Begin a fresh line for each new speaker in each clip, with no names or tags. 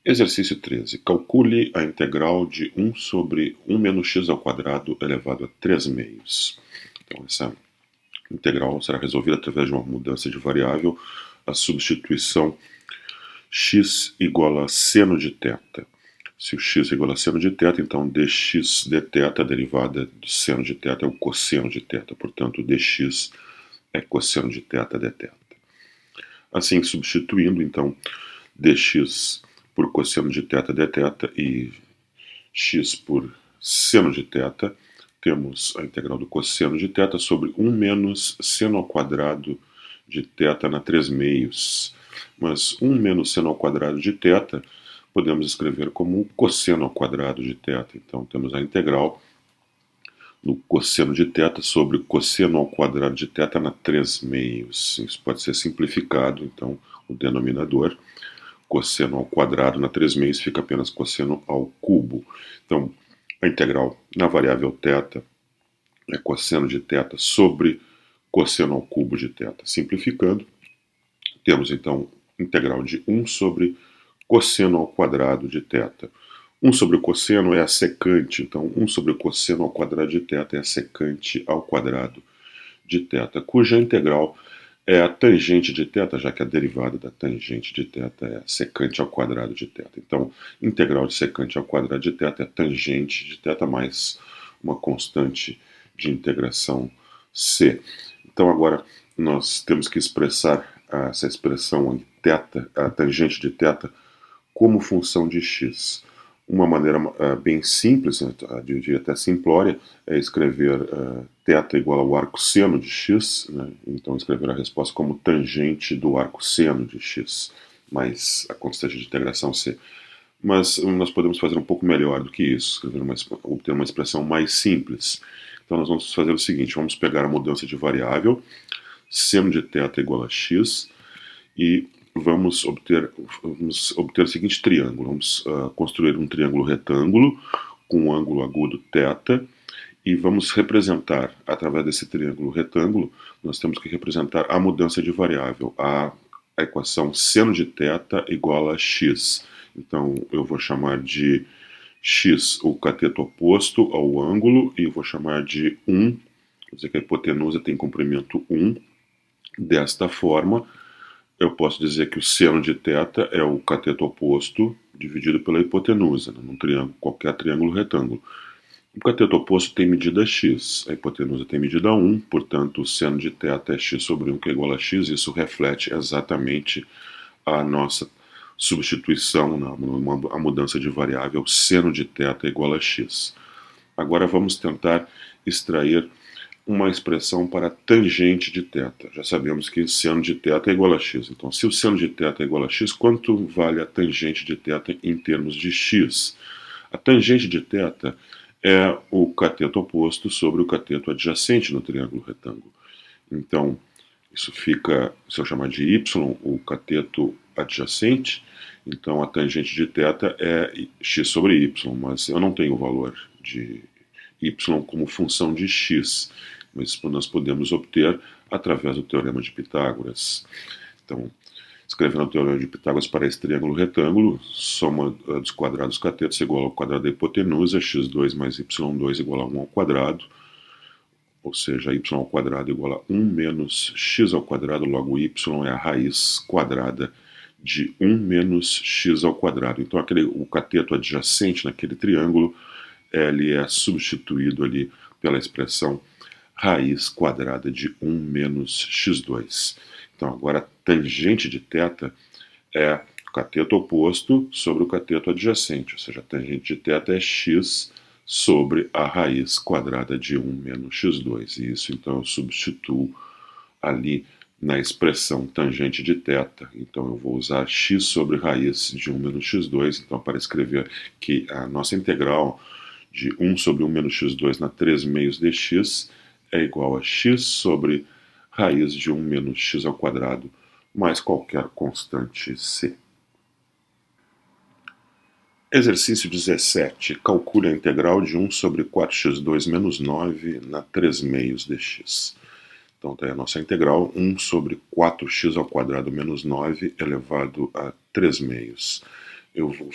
Exercício 13. Calcule a integral de 1 sobre 1 menos x ao quadrado elevado a 3 meios. Então, essa integral será resolvida através de uma mudança de variável, a substituição x igual a seno de θ. Se o x é igual a seno de θ, então dx dθ, a derivada do seno de θ, é o cosseno de θ. Portanto, dx é cosseno de θ dθ. Assim, substituindo, então, dx por cosseno de θ dθ e x por seno de θ, temos a integral do cosseno de θ sobre 1 menos seno ao quadrado de θ na 3 meios. Mas 1 menos seno ao quadrado de θ podemos escrever como cosseno ao quadrado de θ. Então temos a integral do cosseno de θ sobre cosseno ao quadrado de θ na 3 meios. Isso pode ser simplificado, então o denominador cosseno ao quadrado na 3 meios fica apenas cosseno ao cubo. Então, a integral na variável θ é cosseno de θ sobre cosseno ao cubo de θ. Simplificando, temos então integral de 1 sobre cosseno ao quadrado de θ. 1 sobre o cosseno é a secante, então 1 sobre o cosseno ao quadrado de θ é a secante ao quadrado de θ, cuja integral é a tangente de θ, já que a derivada da tangente de θ é a secante ao quadrado de θ. Então, integral de secante ao quadrado de θ é a tangente de θ mais uma constante de integração c. Então, agora nós temos que expressar essa expressão em θ, a tangente de θ, como função de x. Uma maneira bem simples, eu diria até simplória, é escrever θ igual ao arcosseno de x, né? Então escrever a resposta como tangente do arcosseno de x, mais a constante de integração c. Mas nós podemos fazer um pouco melhor do que isso, obter uma expressão mais simples. Então nós vamos fazer o seguinte, vamos pegar a mudança de variável, seno de θ igual a x, e vamos obter o seguinte triângulo. Vamos construir um triângulo retângulo com um ângulo agudo θ e vamos representar, através desse triângulo retângulo, nós temos que representar a mudança de variável, a equação seno de θ igual a x. Então eu vou chamar de x o cateto oposto ao ângulo e eu vou chamar de 1, quer dizer que a hipotenusa tem comprimento 1. Desta forma, eu posso dizer que o seno de θ é o cateto oposto dividido pela hipotenusa, num triângulo, qualquer triângulo retângulo. O cateto oposto tem medida x, a hipotenusa tem medida 1, portanto o seno de θ é x sobre 1, que é igual a x, isso reflete exatamente a nossa substituição, a mudança de variável, seno de θ é igual a x. Agora vamos tentar extrair uma expressão para tangente de θ. Já sabemos que seno de θ é igual a x. Então, se o seno de θ é igual a x, quanto vale a tangente de θ em termos de x? A tangente de θ é o cateto oposto sobre o cateto adjacente no triângulo retângulo. Então, isso fica, se eu chamar de y, o cateto adjacente, então a tangente de θ é x sobre y, mas eu não tenho o valor de y como função de x. Mas isso nós podemos obter através do Teorema de Pitágoras. Então, escrevendo o Teorema de Pitágoras para esse triângulo retângulo, soma dos quadrados dos catetos igual ao quadrado da hipotenusa, x2 mais y2 igual a 1 ao quadrado, ou seja, y ao quadrado igual a 1 menos x ao quadrado, logo y é a raiz quadrada de 1 menos x ao quadrado. Então, o cateto adjacente naquele triângulo, ele é substituído ali pela expressão raiz quadrada de 1 menos x2. Então, agora a tangente de θ é o cateto oposto sobre o cateto adjacente, ou seja, a tangente de θ é x sobre a raiz quadrada de 1 menos x2. E isso, então, eu substituo ali na expressão tangente de θ. Então, eu vou usar x sobre raiz de 1 menos x2, então, para escrever que a nossa integral de 1 sobre 1 menos x2 na 3 meios dx é igual a x sobre raiz de 1 menos x ao quadrado mais qualquer constante c. Exercício 17. Calcule a integral de 1 sobre 4x2 menos 9 na 3 meios dx. Então, tem a nossa integral, 1 sobre 4x ao quadrado menos 9 elevado a 3 meios. eu vou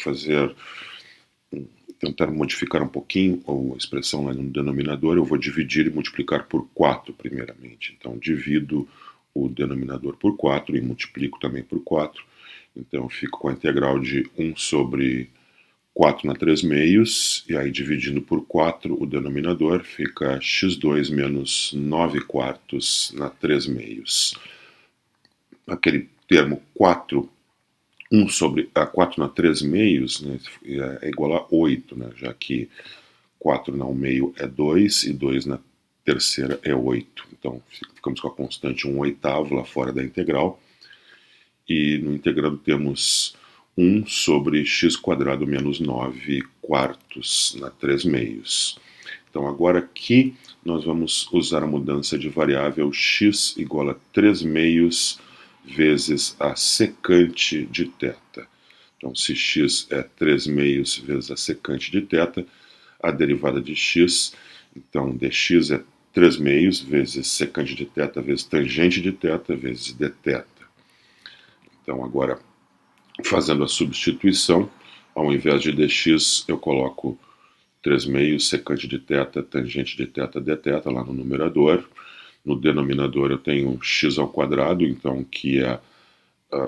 tentar modificar um pouquinho a expressão lá no denominador. Eu vou dividir e multiplicar por 4 primeiramente. Então divido o denominador por 4 e multiplico também por 4. Então eu fico com a integral de 1 sobre 4 na 3 meios, e aí dividindo por 4 o denominador fica x2 menos 9 quartos na 3 meios. Aquele termo 4, 1 sobre 4 na 3 meios, né, é igual a 8, né, já que 4 na 1 meio é 2 e 2 na terceira é 8. Então ficamos com a constante 1/8 lá fora da integral. E no integrando temos 1 sobre x quadrado menos 9 quartos na 3 meios. Então agora aqui nós vamos usar a mudança de variável x igual a 3 meios vezes a secante de θ. Então se x é 3 meios vezes a secante de θ, a derivada de x, então dx é 3 meios vezes secante de θ vezes tangente de θ vezes dθ. Então agora, fazendo a substituição, ao invés de dx eu coloco 3 meios secante de θ, tangente de θ, dθ lá no numerador. No denominador eu tenho x ao quadrado, então que é,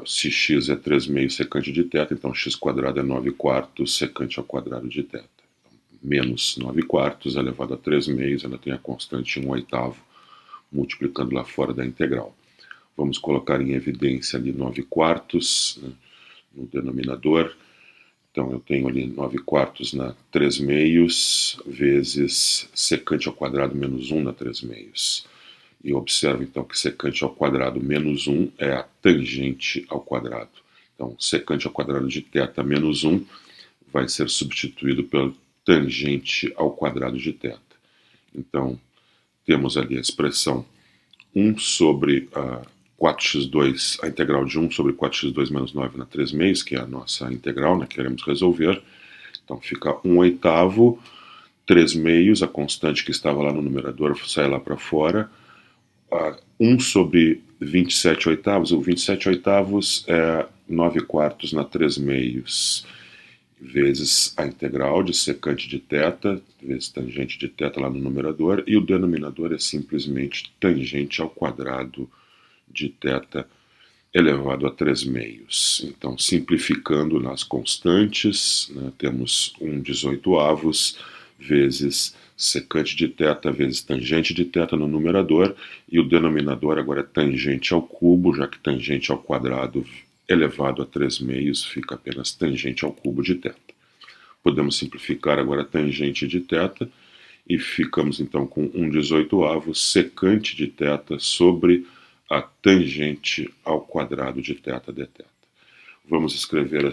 se x é 3 meios secante de θ, então x quadrado é 9 quartos secante ao quadrado de θ. Menos 9 quartos elevado a 3 meios, ainda tem a constante 1/8, multiplicando lá fora da integral. Vamos colocar em evidência ali 9 quartos, né, no denominador. Então eu tenho ali 9 quartos na 3 meios vezes secante ao quadrado menos 1 na 3 meios. E observe então que secante ao quadrado menos 1 é a tangente ao quadrado. Então secante ao quadrado de θ menos 1 vai ser substituído pelo tangente ao quadrado de θ. Então temos ali a expressão 1 sobre 4x2, a integral de 1 sobre 4x2 menos 9 na 3 meios, que é a nossa integral, né, que queremos resolver. Então fica 1/8, 3 meios, a constante que estava lá no numerador sai lá para fora. 1 sobre 27 oitavos, o 27 oitavos é 9 quartos na 3 meios, vezes a integral de secante de θ, vezes tangente de θ lá no numerador, e o denominador é simplesmente tangente ao quadrado de θ elevado a 3 meios. Então, simplificando nas constantes, né, temos 1/18 vezes secante de θ vezes tangente de θ no numerador, e o denominador agora é tangente ao cubo, já que tangente ao quadrado elevado a 3 meios fica apenas tangente ao cubo de θ. Podemos simplificar agora tangente de θ, e ficamos então com 1/18 secante de θ sobre a tangente ao quadrado de θ dθ. Vamos escrever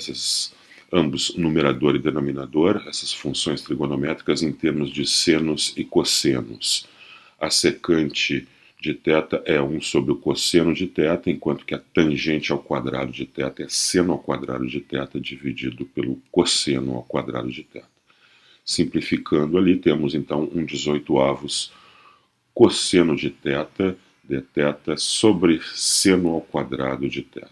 ambos numerador e denominador, essas funções trigonométricas, em termos de senos e cossenos. A secante de θ é 1 sobre o cosseno de θ, enquanto que a tangente ao quadrado de θ é seno ao quadrado de θ dividido pelo cosseno ao quadrado de θ. Simplificando ali, temos então 1/18 cosseno de θ dθ sobre seno ao quadrado de θ.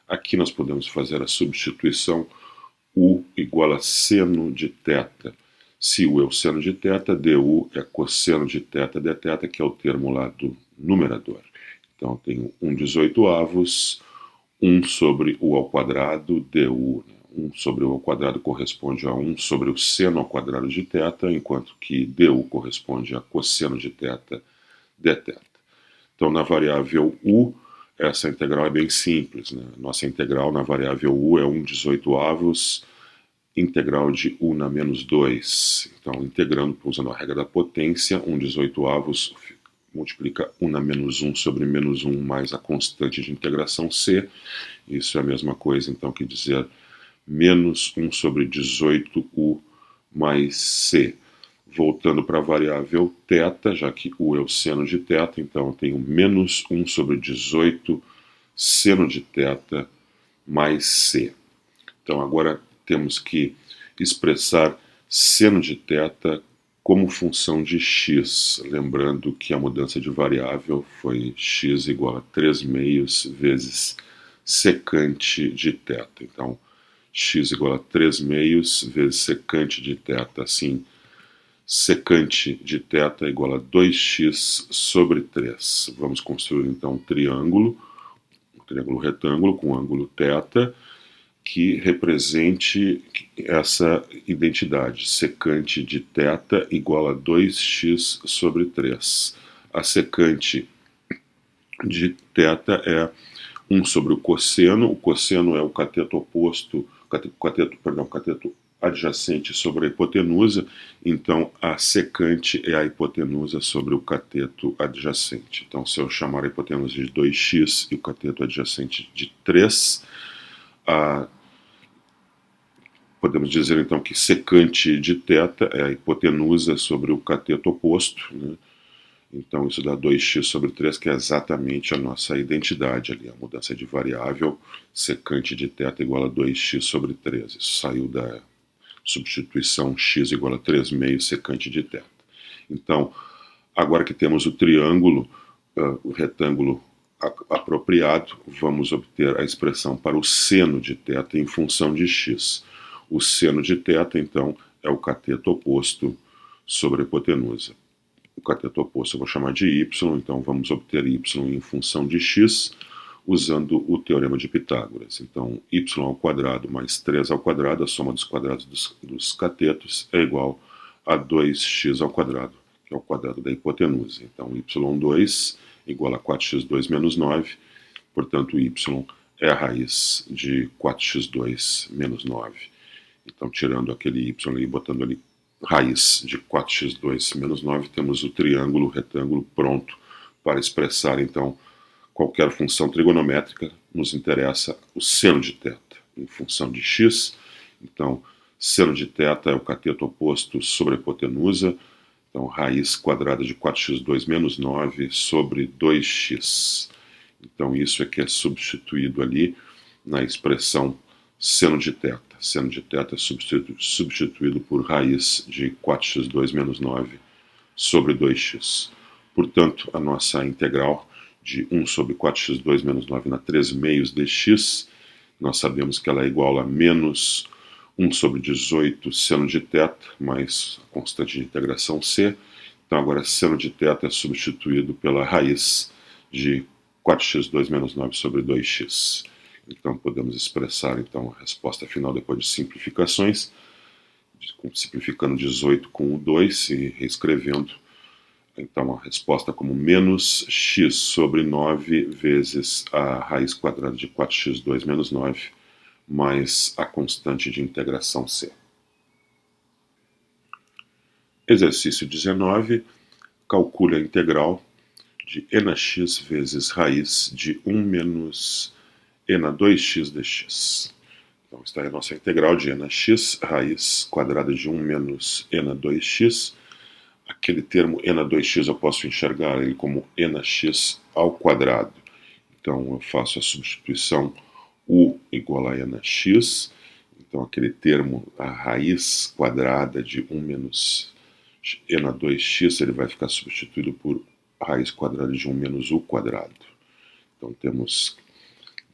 Aqui nós podemos fazer a substituição u igual a seno de θ. Se u é o seno de θ, du é cosseno de θ dθ, que é o termo lá do numerador. Então eu tenho 1/18, 1 sobre u ao quadrado, du. 1 sobre u ao quadrado corresponde a 1 sobre o seno ao quadrado de θ, enquanto que du corresponde a cosseno de θ dθ. Então, na variável u, essa integral é bem simples, né? Nossa integral na variável u é 1/18, integral de u na menos 2. Então, integrando, usando a regra da potência, 1/18 multiplica u na menos 1 sobre menos 1 mais a constante de integração c. Isso é a mesma coisa, então, que dizer menos 1 sobre 18u mais c. Voltando para a variável θ, já que u é o seno de θ, então eu tenho menos 1 sobre 18 seno de θ mais c. Então agora temos que expressar seno de θ como função de x, lembrando que a mudança de variável foi x igual a 3 meios vezes secante de θ. Então, x igual a 3 meios vezes secante de θ, assim, secante de θ igual a 2x sobre 3. Vamos construir então um triângulo retângulo com ângulo θ, que represente essa identidade, secante de θ igual a 2x sobre 3. A secante de θ é 1 sobre o cosseno é o cateto oposto, cateto adjacente sobre a hipotenusa, então a secante é a hipotenusa sobre o cateto adjacente. Então, se eu chamar a hipotenusa de 2x e o cateto adjacente de 3, podemos dizer então que secante de θ é a hipotenusa sobre o cateto oposto, né? Então isso dá 2x sobre 3, que é exatamente a nossa identidade ali, a mudança de variável, secante de θ igual a 2x sobre 3. Isso saiu da substituição x igual a 3 meios secante de θ. Então, agora que temos o triângulo, o retângulo apropriado, vamos obter a expressão para o seno de θ em função de x. O seno de θ, então, é o cateto oposto sobre a hipotenusa. O cateto oposto eu vou chamar de y, então vamos obter y em função de x, usando o teorema de Pitágoras. Então, y ao quadrado mais 3 ao quadrado, a soma dos quadrados dos catetos, é igual a 2x ao quadrado, que é o quadrado da hipotenusa. Então, y2 igual a 4x2 menos 9, portanto, y é a raiz de 4x2 menos 9. Então, tirando aquele y ali e botando ali raiz de 4x2 menos 9, temos o triângulo retângulo pronto para expressar, então, qualquer função trigonométrica. Nos interessa o seno de θ em função de x. Então, seno de θ é o cateto oposto sobre a hipotenusa. Então, raiz quadrada de 4x2 menos 9 sobre 2x. Então, isso é que é substituído ali na expressão seno de θ. Seno de θ é substituído por raiz de 4x2 menos 9 sobre 2x. Portanto, a nossa integral de 1 sobre 4x2 menos 9 na 3 meios dx, nós sabemos que ela é igual a menos 1 sobre 18 seno de θ, mais a constante de integração c. Então, agora seno de θ é substituído pela raiz de 4x2 menos 9 sobre 2x. Então, podemos expressar então, a resposta final depois de simplificações, simplificando 18 com o 2 e reescrevendo, então, a resposta como menos x sobre 9 vezes a raiz quadrada de 4x2 menos 9, mais a constante de integração c. Exercício 19, calcule a integral de enax vezes raiz de 1 menos ena 2x dx. Então, está aí a nossa integral de enax, raiz quadrada de 1 menos ena 2x. Aquele termo ena 2x eu posso enxergar ele como enax ao quadrado. Então, eu faço a substituição u igual a enax. Então, aquele termo, a raiz quadrada de 1 menos ena 2x, ele vai ficar substituído por raiz quadrada de 1 menos u quadrado. Então, temos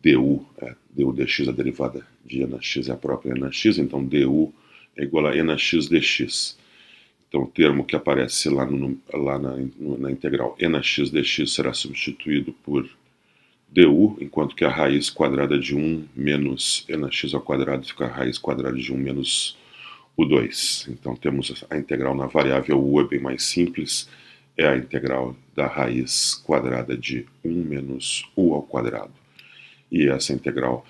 du, du dx, a derivada de enax é a própria enax, então du é igual a enax dx. Então o termo que aparece lá na integral enax dx será substituído por du, enquanto que a raiz quadrada de 1 menos enax ao quadrado fica a raiz quadrada de 1 menos u2. Então temos a integral na variável u, é bem mais simples, é a integral da raiz quadrada de 1 menos u ao quadrado. E essa integral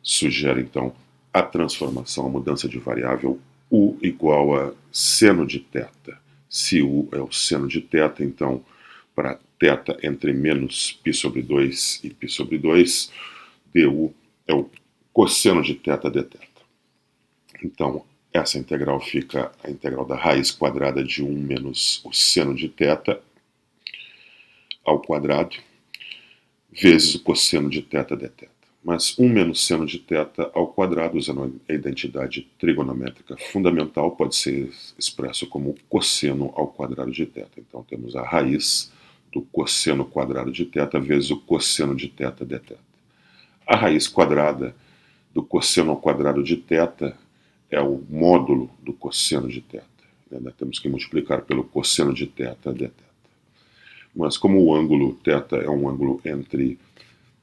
sugere, então, a transformação, a mudança de variável u igual a seno de θ. Se u é o seno de θ, então, para θ entre menos π sobre 2 e π sobre 2, du é o cosseno de θ dθ. Então, essa integral fica a integral da raiz quadrada de 1 menos o seno de θ ao quadrado, vezes o cosseno de θ dθ. Mas 1 menos seno de θ ao quadrado, usando a identidade trigonométrica fundamental, pode ser expresso como cosseno ao quadrado de θ. Então temos a raiz do cosseno quadrado de θ vezes o cosseno de θ dθ. A raiz quadrada do cosseno ao quadrado de θ é o módulo do cosseno de θ. Nós temos que multiplicar pelo cosseno de θ dθ. Mas como o ângulo θ é um ângulo entre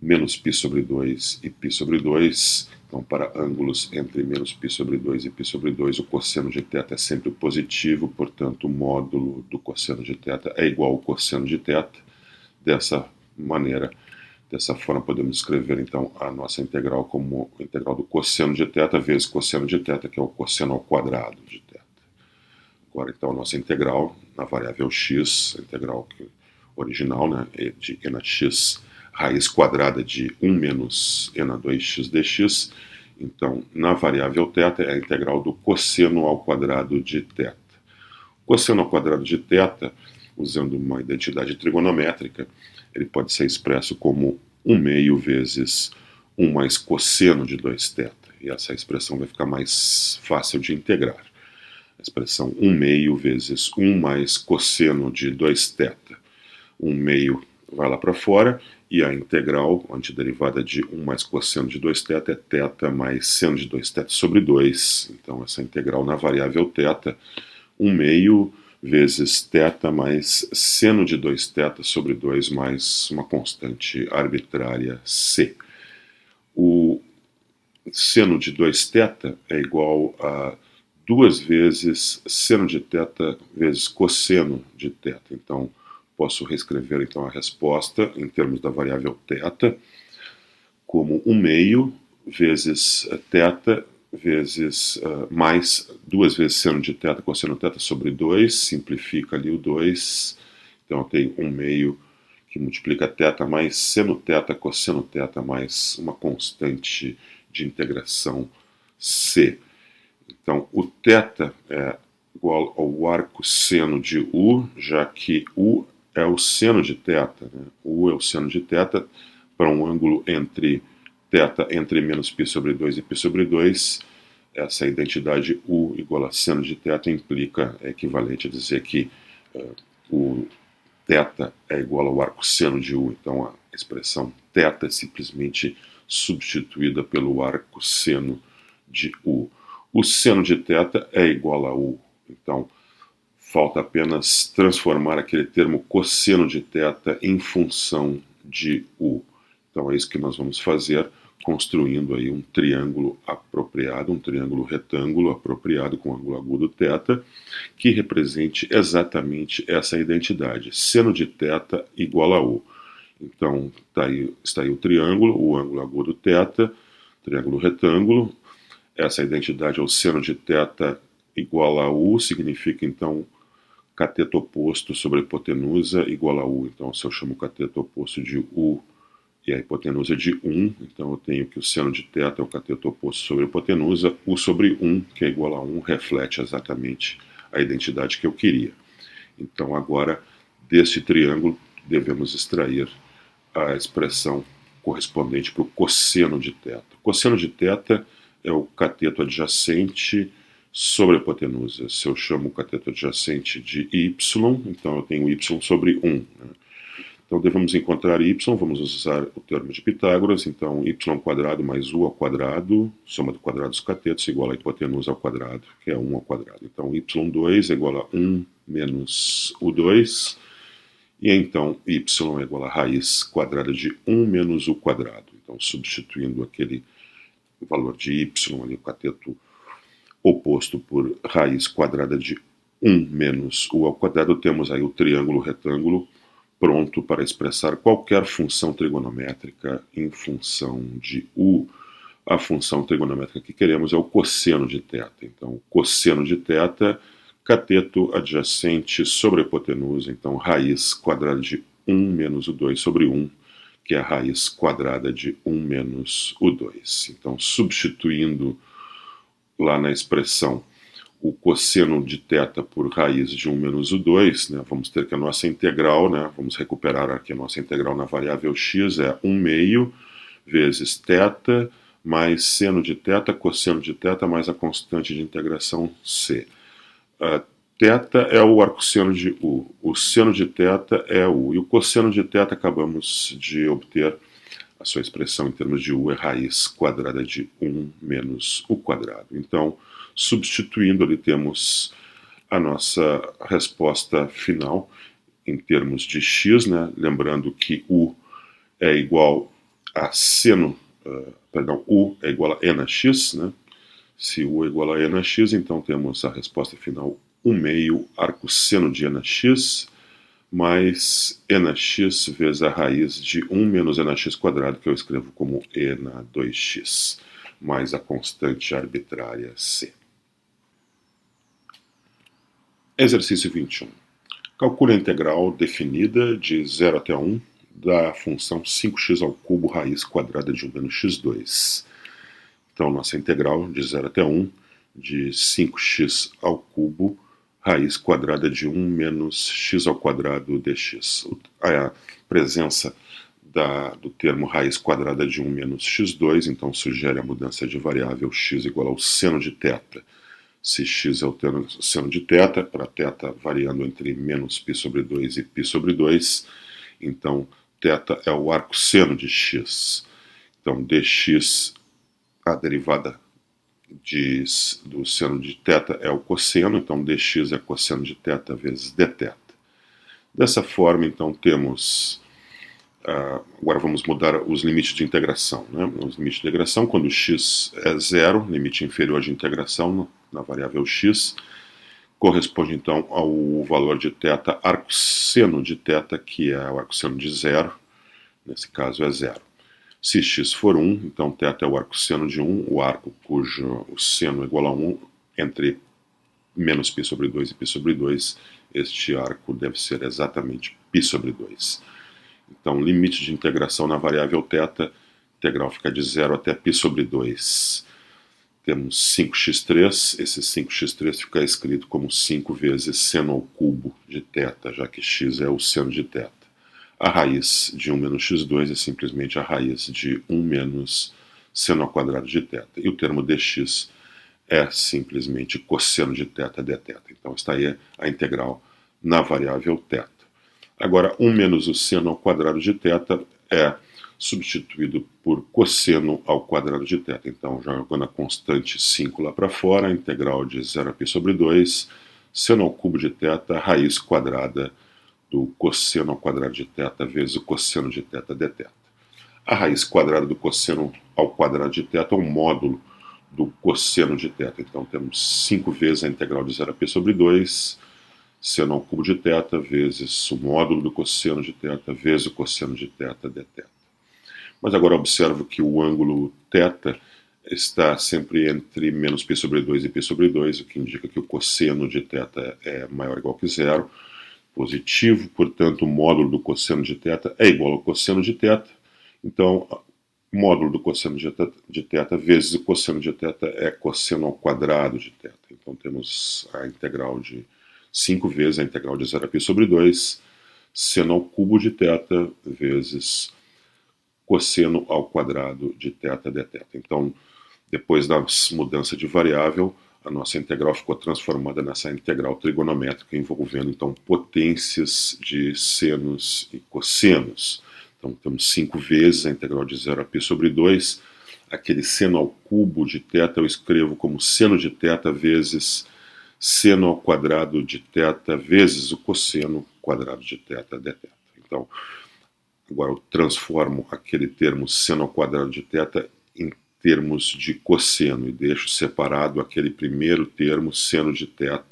menos π sobre 2 e π sobre 2, então para ângulos entre menos π sobre 2 e π sobre 2, o cosseno de θ é sempre positivo, portanto o módulo do cosseno de θ é igual ao cosseno de θ. Dessa forma podemos escrever então a nossa integral como integral do cosseno de θ vezes cosseno de θ, que é o cosseno ao quadrado de θ. Agora então a nossa integral na variável x, a integral original, né, de e na x, raiz quadrada de 1 menos e na 2x dx. Então, na variável θ é a integral do cosseno ao quadrado de θ. Cosseno ao quadrado de θ, usando uma identidade trigonométrica, ele pode ser expresso como 1 meio vezes 1 mais cosseno de 2θ. E essa expressão vai ficar mais fácil de integrar. A expressão 1 meio vezes 1 mais cosseno de 2θ. 1 meio vai lá para fora, e a integral, a antiderivada de 1 mais cosseno de 2θ é θ mais seno de 2θ sobre 2. Então, essa integral na variável θ, 1 meio vezes θ mais seno de 2θ sobre 2 mais uma constante arbitrária c. O seno de 2θ é igual a 2 vezes seno de θ vezes cosseno de θ. Então, posso reescrever então a resposta em termos da variável θ como 1 meio vezes θ vezes mais 2 vezes seno de θ cosseno θ sobre 2, simplifica ali o 2, então eu tenho 1 meio que multiplica θ mais seno θ cosseno θ mais uma constante de integração c. Então o θ é igual ao arco seno de u, já que u é o seno de θ, né? U é o seno de θ para um ângulo entre θ entre menos π sobre 2 e π sobre 2. Essa identidade u igual a seno de θ implica, é equivalente a dizer que o θ é igual ao arco seno de u. Então a expressão θ é simplesmente substituída pelo arco seno de u. O seno de θ é igual a u. Então, falta apenas transformar aquele termo cosseno de θ em função de u. Então é isso que nós vamos fazer, construindo aí um triângulo apropriado, um triângulo retângulo apropriado com ângulo agudo θ, que represente exatamente essa identidade, seno de θ igual a u. Então está aí o triângulo, o ângulo agudo θ, triângulo retângulo. Essa identidade é o seno de θ igual a u, significa então cateto oposto sobre a hipotenusa igual a u. Então, se eu chamo o cateto oposto de u e a hipotenusa de 1, então eu tenho que o seno de θ é o cateto oposto sobre a hipotenusa, u sobre 1, que é igual a 1, reflete exatamente a identidade que eu queria. Então, agora, desse triângulo, devemos extrair a expressão correspondente para o cosseno de θ. O cosseno de θ é o cateto adjacente sobre a hipotenusa. Se eu chamo o cateto adjacente de y, então eu tenho y sobre 1. Né? Então devemos encontrar y, vamos usar o termo de Pitágoras, então y quadrado mais u ao quadrado, soma do quadrado dos catetos, igual a hipotenusa ao quadrado, que é 1 ao quadrado. Então y2 é igual a 1 menos u2, e então y é igual a raiz quadrada de 1 menos u quadrado. Então substituindo aquele valor de y, ali o cateto oposto por raiz quadrada de 1 menos u ao quadrado, temos aí o triângulo retângulo pronto para expressar qualquer função trigonométrica em função de u. A função trigonométrica que queremos é o cosseno de θ. Então, o cosseno de θ, cateto adjacente sobre a hipotenusa, então raiz quadrada de 1 menos u2 sobre 1, que é a raiz quadrada de 1 menos u2. Então, substituindo lá na expressão o cosseno de θ por raiz de 1 menos u2, né, vamos ter que a nossa integral, né, vamos recuperar aqui a nossa integral na variável x, é 1 meio vezes θ mais seno de θ, cosseno de θ, mais a constante de integração c. θ é o arcosseno de u, o seno de θ é u, e o cosseno de θ acabamos de obter a sua expressão em termos de u é raiz quadrada de 1 menos u quadrado. Então, substituindo ali, temos a nossa resposta final em termos de x, né? Lembrando que u é igual a seno, u é igual a e na x, né? Se u é igual a e na x, então temos a resposta final 1 meio arcosseno de e na x, mais e na x vezes a raiz de 1 menos e na x quadrado, que eu escrevo como e na 2x, mais a constante arbitrária c. Exercício 21. Calcule a integral definida de 0 até 1 da função 5x ao cubo raiz quadrada de 1 menos x2. Então, nossa integral de 0 até 1 de 5x ao cubo raiz quadrada de 1 menos x ao quadrado dx. A presença do termo raiz quadrada de 1 menos x2, então sugere a mudança de variável x igual ao seno de θ. Se x é o seno de θ, para θ variando entre menos π sobre 2 e π sobre 2, então θ é o arcosseno de x. Então dx, a derivada do seno de θ é o cosseno, então dx é cosseno de θ vezes dθ. Dessa forma, então, temos... agora vamos mudar os limites de integração. Né? Os limites de integração, quando x é zero, limite inferior de integração na variável x, corresponde então ao valor de θ arcosseno de θ, que é o arcosseno de zero, nesse caso é zero. Se x for 1, então θ é o arcosseno de 1, o arco cujo o seno é igual a 1, entre menos π sobre 2 e π sobre 2, este arco deve ser exatamente π sobre 2. Então, limite de integração na variável θ, integral fica de 0 até π sobre 2. Temos 5x3, esse 5x3 fica escrito como 5 vezes seno ao cubo de θ, já que x é o seno de θ. A raiz de 1 menos x2 é simplesmente a raiz de 1 menos seno ao quadrado de θ. E o termo dx é simplesmente cosseno de θ dθ. Então está aí a integral na variável θ. Agora, 1 menos o seno ao quadrado de θ é substituído por cosseno ao quadrado de θ. Então, jogando a constante 5 lá para fora, a integral de 0 a π sobre 2, seno ao cubo de θ, raiz quadrada do cosseno ao quadrado de θ vezes o cosseno de θ dθ. A raiz quadrada do cosseno ao quadrado de θ é um módulo do cosseno de θ. Então, temos 5 vezes a integral de 0 a π sobre 2, seno ao cubo de θ vezes o módulo do cosseno de θ vezes o cosseno de θ dθ. Mas agora observo que o ângulo θ está sempre entre menos π sobre 2 e π sobre 2, o que indica que o cosseno de θ é maior ou igual que zero, positivo, portanto o módulo do cosseno de θ é igual ao cosseno de θ, então módulo do cosseno de θ vezes o cosseno de θ é cosseno ao quadrado de θ. Então temos a integral de 5 vezes a integral de 0 a π sobre 2, seno ao cubo de θ vezes cosseno ao quadrado de θ dθ. Então, depois da mudança de variável, a nossa integral ficou transformada nessa integral trigonométrica envolvendo, então, potências de senos e cossenos. Então, temos 5 vezes a integral de 0 a π sobre 2. Aquele seno ao cubo de θ eu escrevo como seno de θ vezes seno ao quadrado de θ vezes o cosseno quadrado de θ dθ. Então, agora eu transformo aquele termo seno ao quadrado de θ em termos de cosseno e deixo separado aquele primeiro termo seno de θ,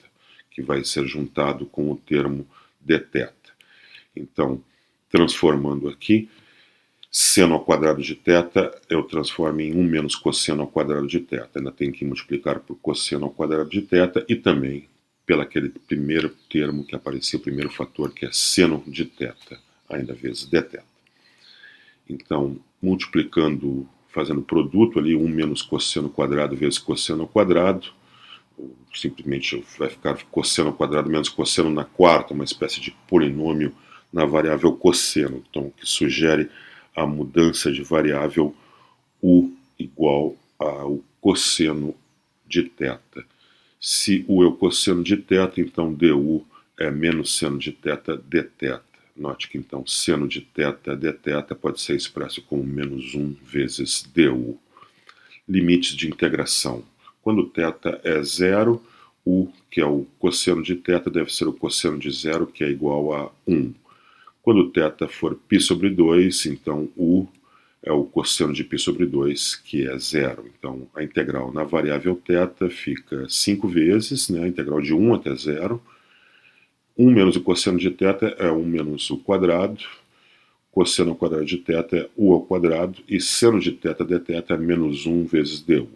que vai ser juntado com o termo dθ. Então, transformando aqui, seno ao quadrado de θ eu transformo em 1 menos cosseno ao quadrado de θ. Ainda tenho que multiplicar por cosseno ao quadrado de θ e também pelo aquele primeiro termo que apareceu, o primeiro fator, que é seno de θ, ainda vezes dθ. Então, multiplicando, fazendo produto ali, 1 menos cosseno quadrado vezes cosseno ao quadrado, simplesmente vai ficar cosseno ao quadrado menos cosseno na quarta, uma espécie de polinômio na variável cosseno, então, que sugere a mudança de variável u igual ao cosseno de θ. Se u é o cosseno de θ, então du é menos seno de θ dθ. Note que então seno de θ dθ pode ser expresso como menos 1 vezes du. Limites de integração. Quando θ é zero, u, que é o cosseno de θ, deve ser o cosseno de zero, que é igual a 1. Quando θ for π sobre 2, então u é o cosseno de π sobre 2, que é zero. Então a integral na variável θ fica 5 vezes, né, a integral de 1 até zero. 1 menos o cosseno de θ é 1 menos o quadrado, cosseno ao quadrado de θ é u ao quadrado, e seno de θ dθ é menos 1 vezes du.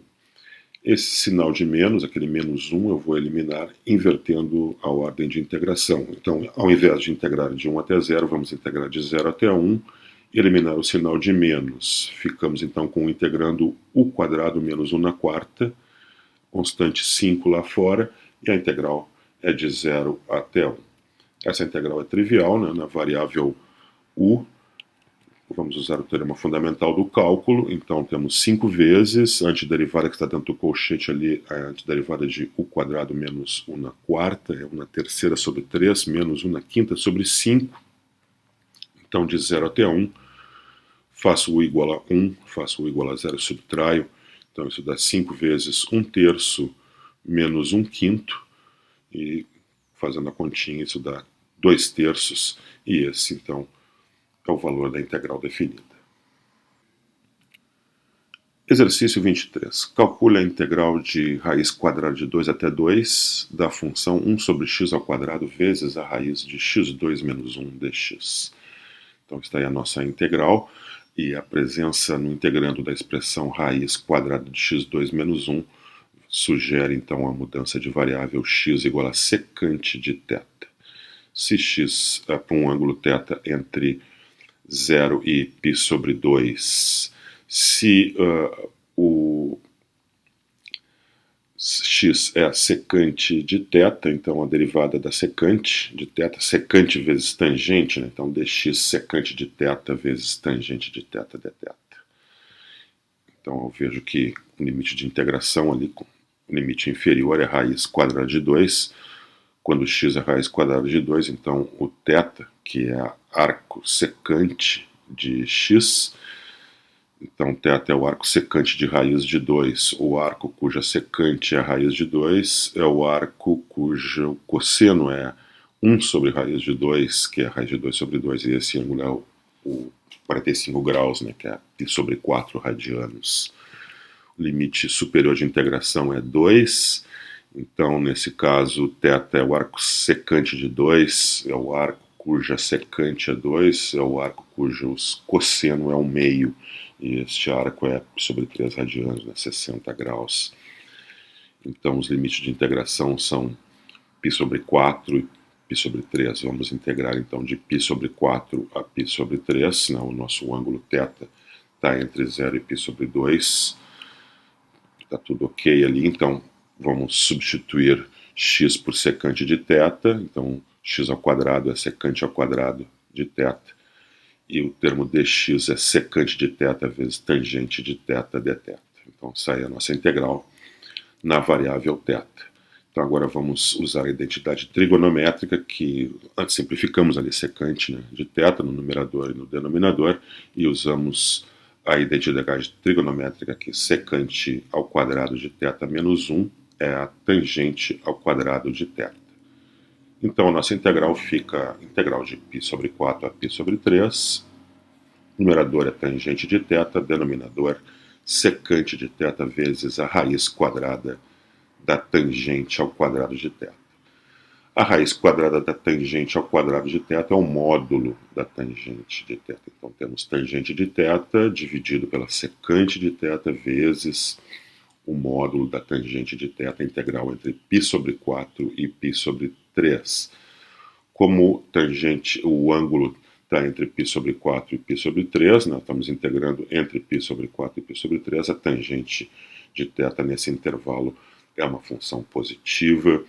Esse sinal de menos, aquele menos 1, eu vou eliminar invertendo a ordem de integração. Então, ao invés de integrar de 1 até 0, vamos integrar de 0 até 1, e eliminar o sinal de menos. Ficamos então com integrando u quadrado menos 1 na quarta, constante 5 lá fora, e a integral é de 0 até 1. Essa integral é trivial, né? Na variável u, vamos usar o teorema fundamental do cálculo. Então temos 5 vezes, a antiderivada que está dentro do colchete ali, a antiderivada de u quadrado menos 1 na quarta, é 1 na terceira sobre 3, menos 1 na quinta sobre 5. Então de 0 até 1, faço u igual a 1, faço u igual a 0, subtraio. Então isso dá 5 vezes 1 terço menos 1 quinto, e fazendo a continha isso dá 2 terços, e esse então é o valor da integral definida. Exercício 23. Calcule a integral de raiz quadrada de 2 até 2 da função 1 sobre x ao quadrado vezes a raiz de x2 menos 1 dx. Então está aí a nossa integral, e a presença no integrando da expressão raiz quadrada de x2 menos 1 sugere então a mudança de variável x igual a secante de θ. Se x é para um ângulo θ entre 0 e π sobre 2, se o x é a secante de θ, então a derivada da secante de θ, secante vezes tangente, né? Então dx secante de θ vezes tangente de θ dθ. Então eu vejo que o limite de integração ali, o limite inferior é raiz quadrada de 2, quando x é raiz quadrada de 2, então o θ, que é arco secante de x, então θ é o arco secante de raiz de 2, o arco cuja secante é a raiz de 2, é o arco cujo cosseno é 1 sobre raiz de 2, que é a raiz de 2 sobre 2, e esse ângulo é o 45 graus, né, que é π sobre 4 radianos. O limite superior de integração é 2, então nesse caso θ é o arco secante de 2, é o arco cuja secante é 2, é o arco cujo cosseno é 1 meio, e este arco é sobre 3 radianos, né, 60 graus. Então os limites de integração são π sobre 4 e π sobre 3. Vamos integrar então de π sobre 4 a π sobre 3, né, o nosso ângulo θ está entre 0 e π sobre 2. Está tudo ok ali, então vamos substituir x por secante de θ, então x ao quadrado é secante ao quadrado de θ, e o termo dx é secante de θ vezes tangente de θ dθ. Então sai a nossa integral na variável θ. Então agora vamos usar a identidade trigonométrica, que antes simplificamos ali secante, né, de θ no numerador e no denominador, e usamos a identidade trigonométrica que secante ao quadrado de θ menos 1 é a tangente ao quadrado de θ. Então a nossa integral fica integral de π sobre 4 a π sobre 3, numerador é tangente de θ, denominador secante de θ vezes a raiz quadrada da tangente ao quadrado de θ. A raiz quadrada da tangente ao quadrado de θ é o módulo da tangente de θ. Então temos tangente de θ dividido pela secante de θ vezes o módulo da tangente de θ integral entre π sobre 4 e π sobre 3. Como tangente, o ângulo está entre π sobre 4 e π sobre 3, nós estamos integrando entre π sobre 4 e π sobre 3, a tangente de θ nesse intervalo é uma função positiva,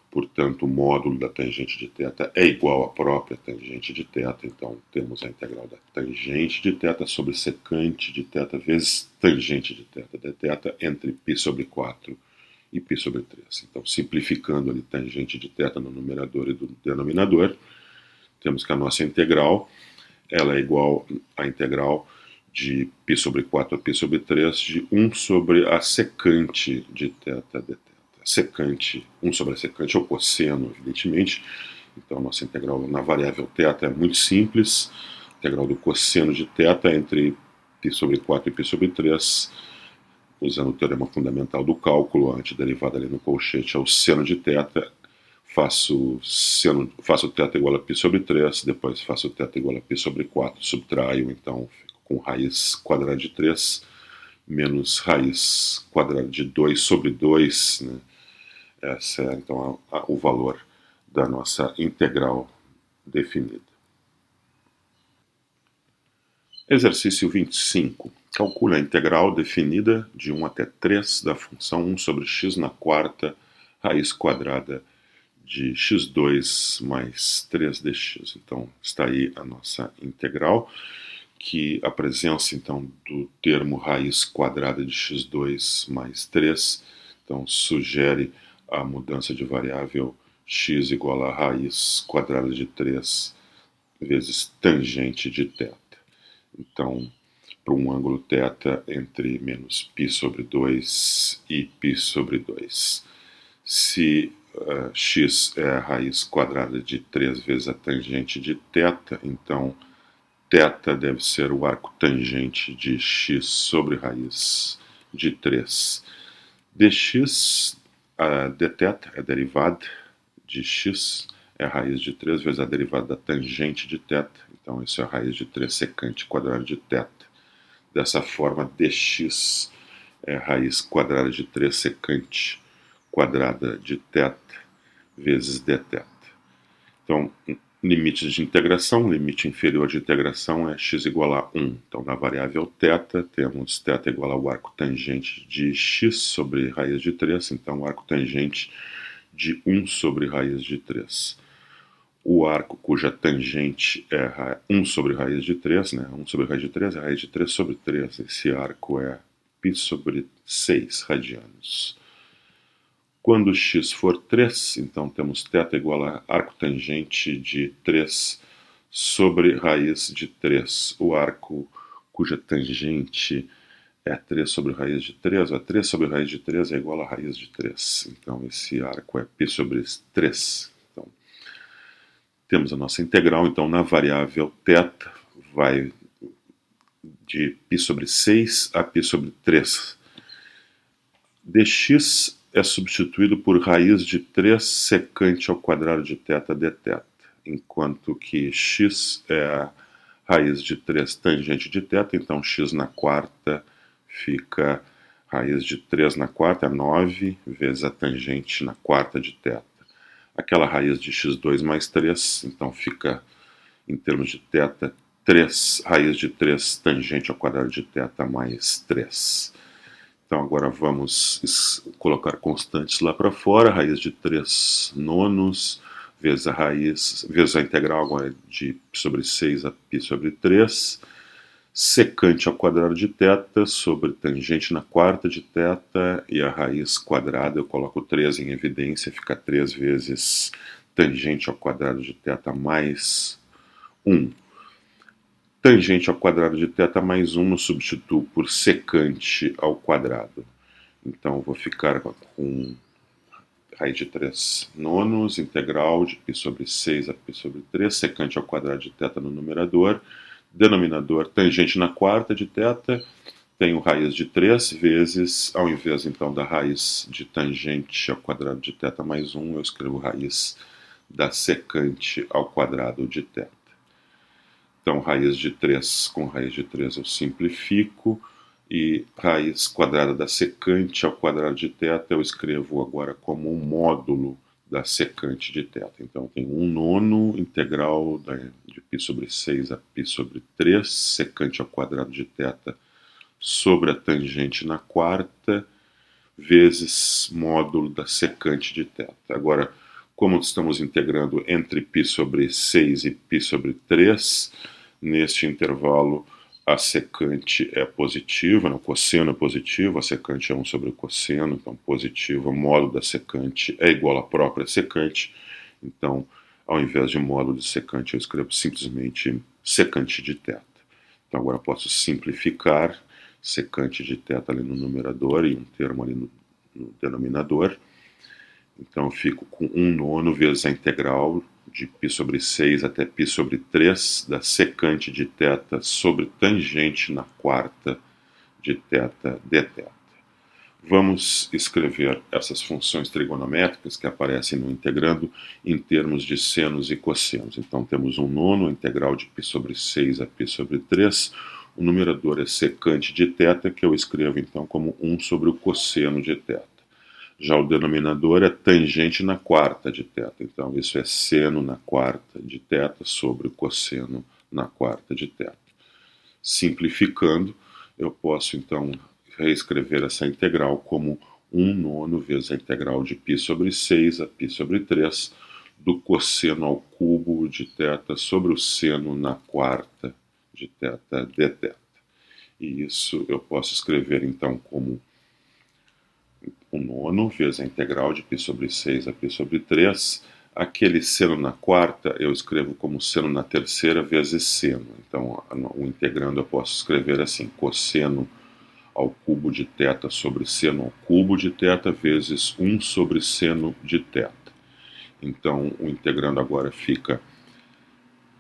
portanto o módulo da tangente de θ é igual à própria tangente de θ, então temos a integral da tangente de θ sobre secante de θ vezes tangente de θ dθ entre π sobre 4 e π sobre 3. Então simplificando ali tangente de θ no numerador e do denominador, temos que a nossa integral ela é igual à integral de π sobre 4 a π sobre 3 de 1 sobre a secante de θ dθ. Secante, 1 sobre a secante é o cosseno, evidentemente. Então, nossa integral na variável θ é muito simples. Integral do cosseno de θ entre π sobre 4 e π sobre 3. Usando o teorema fundamental do cálculo, a antiderivada ali no colchete é o seno de θ. Faço θ igual a π sobre 3, depois faço θ igual a π sobre 4, subtraio, então fico com raiz quadrada de 3 menos raiz quadrada de 2 sobre 2, né? Esse é, então, o valor da nossa integral definida. Exercício 25. Calcule a integral definida de 1 até 3 da função 1 sobre x na quarta raiz quadrada de x2 mais 3dx. Então, está aí a nossa integral, que a presença, então, do termo raiz quadrada de x2 mais 3, então, sugere a mudança de variável x igual a raiz quadrada de 3 vezes tangente de θ. Então, para um ângulo θ entre menos π sobre 2 e π sobre 2. Se x é a raiz quadrada de 3 vezes a tangente de θ, então θ deve ser o arco tangente de x sobre raiz de 3 dx. Dθ é a derivada de x, é a raiz de 3 vezes a derivada da tangente de θ, então isso é a raiz de 3 secante quadrada de θ. Dessa forma, dx é a raiz quadrada de 3 secante quadrada de θ vezes dθ. Então, limites de integração, limite inferior de integração é x igual a 1. Então, na variável θ, temos θ igual ao arco tangente de x sobre raiz de 3, então o arco tangente de 1 sobre raiz de 3. O arco cuja tangente é 1 sobre raiz de 3, né? 1 sobre raiz de 3 é raiz de 3 sobre 3. Esse arco é π sobre 6 radianos. Quando x for 3, então temos θ igual a arco tangente de 3 sobre raiz de 3. O arco cuja tangente é 3 sobre raiz de 3, a 3 sobre raiz de 3 é igual a raiz de 3. Então esse arco é π sobre 3. Então, temos a nossa integral, então na variável θ vai de π sobre 6 a π sobre 3. dx é substituído por raiz de 3 secante ao quadrado de θ dθ, enquanto que x é a raiz de 3 tangente de θ, então x na quarta fica raiz de 3 na quarta, é 9, vezes a tangente na quarta de θ. Aquela raiz de x2 mais 3, então fica, em termos de θ, 3, raiz de 3 tangente ao quadrado de θ mais 3. Então agora vamos colocar constantes lá para fora, raiz de 3 nonos, vezes a integral agora de π sobre 6 a π sobre 3, secante ao quadrado de θ sobre tangente na quarta de θ e a raiz quadrada, eu coloco 3 em evidência, fica 3 vezes tangente ao quadrado de θ mais 1. Tangente ao quadrado de θ mais 1 eu substituo por secante ao quadrado. Então eu vou ficar com raiz de 3 nonos, integral de π sobre 6 a π sobre 3, secante ao quadrado de θ no numerador, denominador tangente na quarta de θ, tenho raiz de 3 vezes, ao invés então da raiz de tangente ao quadrado de θ mais 1, eu escrevo raiz da secante ao quadrado de θ. Então, raiz de 3 com raiz de 3 eu simplifico, e raiz quadrada da secante ao quadrado de θ eu escrevo agora como um módulo da secante de θ. Então, tem 1 nono integral de π sobre 6 a π sobre 3, secante ao quadrado de θ sobre a tangente na quarta, vezes módulo da secante de θ. Agora, como estamos integrando entre π sobre 6 e π sobre 3, neste intervalo a secante é positiva, o cosseno é positivo, a secante é 1 sobre o cosseno, então positivo, o módulo da secante é igual à própria secante, então Ao invés de módulo de secante, eu escrevo simplesmente secante de θ. Então agora eu posso simplificar secante de θ ali no numerador e um termo ali no denominador. Então eu fico com 1/9 vezes a integral de π sobre 6 até π sobre 3 da secante de θ sobre tangente na quarta de θ dθ. Vamos escrever essas funções trigonométricas que aparecem no integrando em termos de senos e cossenos. Então temos 1/9, a integral de π sobre 6 a π sobre 3. O numerador é secante de θ, que eu escrevo então como 1 sobre o cosseno de θ. Já o denominador é tangente na quarta de θ. Então isso é seno na quarta de θ sobre o cosseno na quarta de θ. Simplificando, eu posso então reescrever essa integral como 1/9 vezes a integral de π sobre 6 a π sobre 3 do cosseno ao cubo de θ sobre o seno na quarta de θ dθ. E isso eu posso escrever então como 1/9 vezes a integral de π sobre 6 a π sobre 3. Aquele seno na quarta eu escrevo como seno na terceira vezes seno. Então o integrando eu posso escrever assim, cosseno ao cubo de θ sobre seno ao cubo de θ vezes 1 sobre seno de θ. Então, o integrando agora fica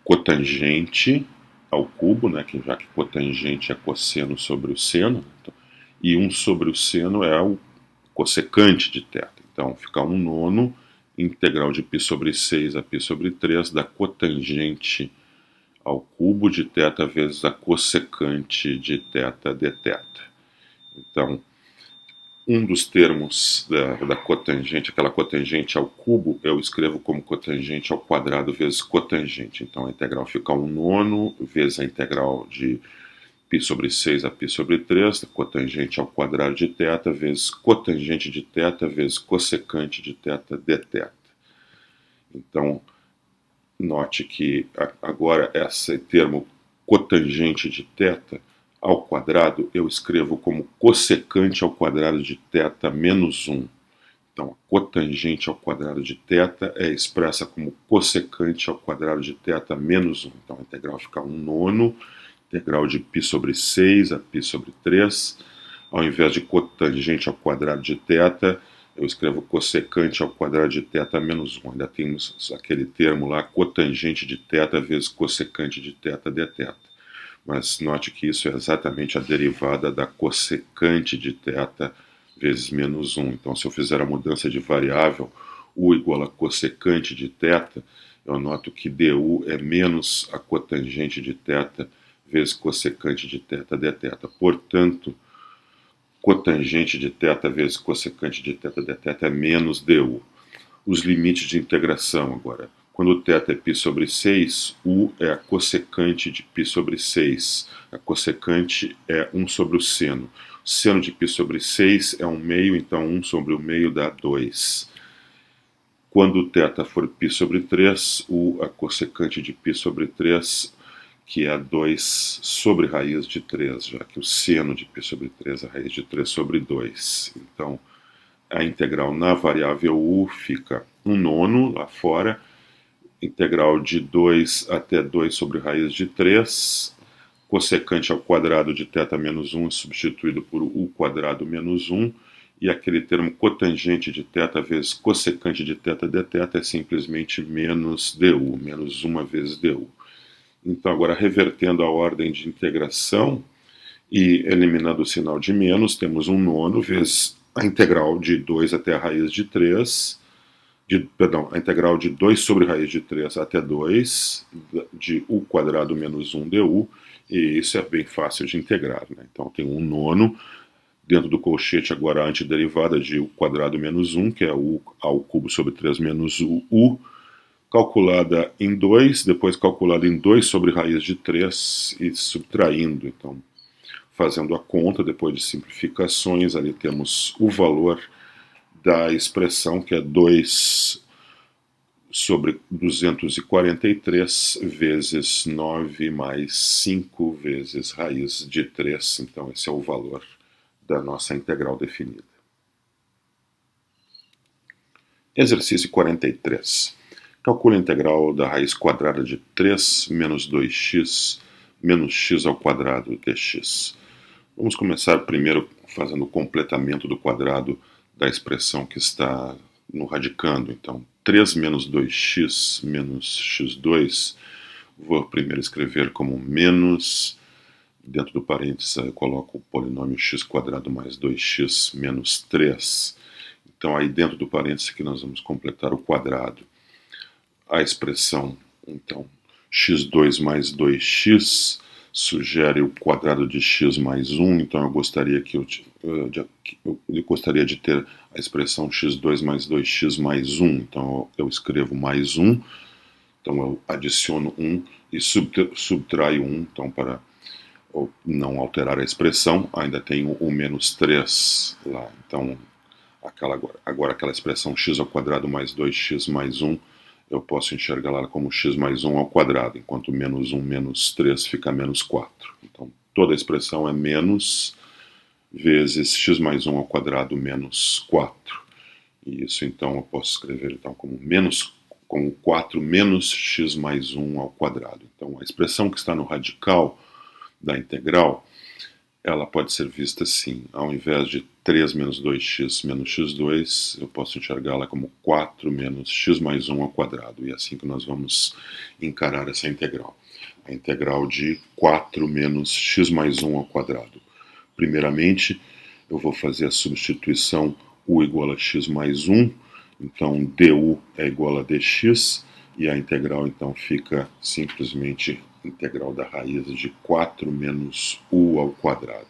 cotangente ao cubo, né, já que cotangente é cosseno sobre o seno, então, e 1 sobre o seno é o cossecante de θ. Então, fica 1/9 integral de π sobre 6 a π sobre 3 da cotangente ao cubo de θ vezes a cossecante de θ dθ. Então, um dos termos da cotangente, aquela cotangente ao cubo, eu escrevo como cotangente ao quadrado vezes cotangente. Então a integral fica 1/9 vezes a integral de π sobre 6 a π sobre 3, cotangente ao quadrado de θ vezes cotangente de θ vezes cossecante de θ dθ. Então, note que agora esse termo cotangente de θ ao quadrado eu escrevo como cossecante ao quadrado de θ menos 1. Então, a cotangente ao quadrado de θ é expressa como cossecante ao quadrado de θ menos 1. Então, a integral fica 1/9, integral de π sobre 6 a π sobre 3. Ao invés de cotangente ao quadrado de θ, eu escrevo cossecante ao quadrado de θ menos 1. Ainda temos aquele termo lá, cotangente de θ vezes cossecante de θ dθ. Mas note que isso é exatamente a derivada da cossecante de θ vezes menos 1. Então, se eu fizer a mudança de variável, u igual a cossecante de θ, eu noto que du é menos a cotangente de θ vezes cossecante de θ dθ. Portanto, cotangente de θ vezes cossecante de θ dθ é menos du. Os limites de integração agora. Quando θ é π sobre 6, u é a cossecante de π sobre 6. A cossecante é 1 sobre o seno. O seno de π sobre 6 é 1/2, então 1 sobre o meio dá 2. Quando θ for π sobre 3, u, a cossecante de π sobre 3, que é 2 sobre raiz de 3, já que o seno de π sobre 3 é a raiz de 3 sobre 2. Então, a integral na variável u fica 1/9 lá fora, integral de 2 até 2 sobre raiz de 3, cossecante ao quadrado de θ menos 1 substituído por u quadrado menos 1, e aquele termo cotangente de θ vezes cossecante de θ dθ é simplesmente menos du, menos 1 vezes du. Então agora revertendo a ordem de integração e eliminando o sinal de menos, temos 1/9 vezes a integral de 2 até a raiz de 3, a integral de 2 sobre raiz de 3 até 2, de u quadrado menos 1 du, e isso é bem fácil de integrar, né? Então tem 1/9, dentro do colchete agora a antiderivada de u quadrado menos 1, que é u ao cubo sobre 3 menos u, calculada em 2, depois calculada em 2 sobre raiz de 3 e subtraindo, então fazendo a conta, depois de simplificações, ali temos o valor da expressão, que é 2 sobre 243 vezes 9 mais 5 vezes raiz de 3. Então, esse é o valor da nossa integral definida. Exercício 43. Calcule a integral da raiz quadrada de 3 menos 2x menos x ao quadrado dx. Vamos começar primeiro fazendo o completamento do quadrado da expressão que está no radicando. Então, 3 menos 2x menos x2, vou primeiro escrever como menos, dentro do parênteses eu coloco o polinômio x quadrado mais 2x menos 3. Então, aí dentro do parênteses que nós vamos completar o quadrado. A expressão, então, x2 mais 2x sugere o quadrado de x mais 1, então eu gostaria de ter a expressão x2 mais 2x mais 1, então eu escrevo mais 1, então eu adiciono 1 e subtraio 1, então para não alterar a expressão, ainda tenho o menos 3 lá, então agora aquela expressão x ao quadrado mais 2x mais 1, eu posso enxergar lá como x mais 1 ao quadrado, enquanto menos 1 menos 3 fica menos 4. Então, toda a expressão é menos vezes x mais 1 ao quadrado menos 4. E isso, então, eu posso escrever então, como 4 menos x mais 1 ao quadrado. Então, a expressão que está no radical da integral, ela pode ser vista assim, ao invés de 3 menos 2x menos x2, eu posso enxergá-la como 4 menos x mais 1 ao quadrado, e é assim que nós vamos encarar essa integral. A integral de 4 menos x mais 1 ao quadrado. Primeiramente, eu vou fazer a substituição u igual a x mais 1, então du é igual a dx, e a integral então fica simplesmente integral da raiz de 4 menos u ao quadrado.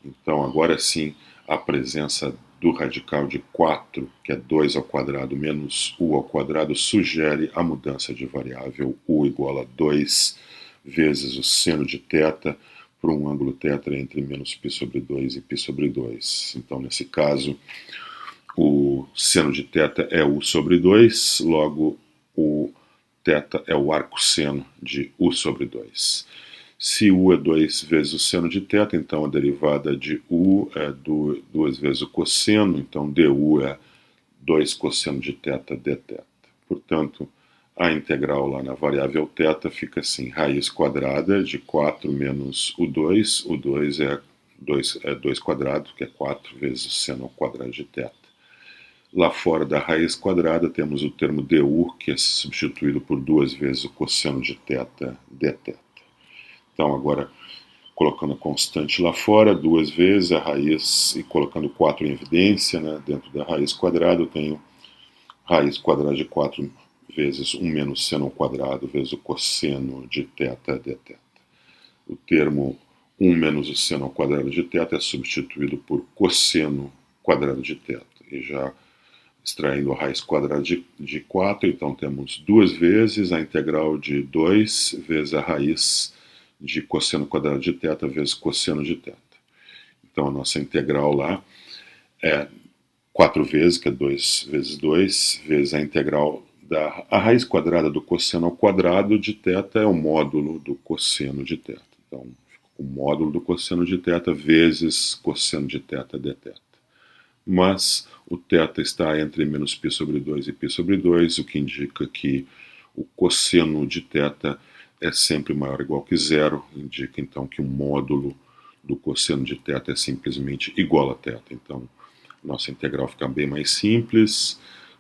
Então, agora sim, a presença do radical de 4, que é 2 ao quadrado menos u ao quadrado, sugere a mudança de variável u igual a 2 vezes o seno de θ por um ângulo θ entre menos π sobre 2 e π sobre 2. Então, nesse caso, o seno de θ é u sobre 2, logo o θ é o arcosseno de u sobre 2. Se u é 2 vezes o seno de θ, então a derivada de u é 2 vezes o cosseno, então du é 2 cosseno de θ dθ. Portanto, a integral lá na variável θ fica assim, raiz quadrada de 4 menos o 2 é 2 quadrado, que é 4 vezes o seno ao quadrado de θ. Lá fora da raiz quadrada temos o termo du, que é substituído por 2 vezes o cosseno de θ dθ. Então, agora, colocando a constante lá fora, 2 vezes a raiz, e colocando 4 em evidência, né, dentro da raiz quadrada, eu tenho raiz quadrada de 4 vezes 1 menos seno ao quadrado vezes o cosseno de θ dθ. O termo 1 menos o seno ao quadrado de θ é substituído por cosseno quadrado de θ. E já extraindo a raiz quadrada de 4, então temos 2 vezes a integral de 2 vezes a raiz de cosseno quadrado de θ vezes cosseno de θ. Então a nossa integral lá é 4 vezes, que é 2 vezes 2, vezes a integral a raiz quadrada do cosseno ao quadrado de θ é o módulo do cosseno de θ. Então, o módulo do cosseno de θ vezes cosseno de θ dθ. Mas o θ está entre menos π sobre 2 e π sobre 2, o que indica que o cosseno de θ é sempre maior ou igual que zero, indica então que o módulo do cosseno de θ é simplesmente igual a θ. Então, nossa integral fica bem mais simples,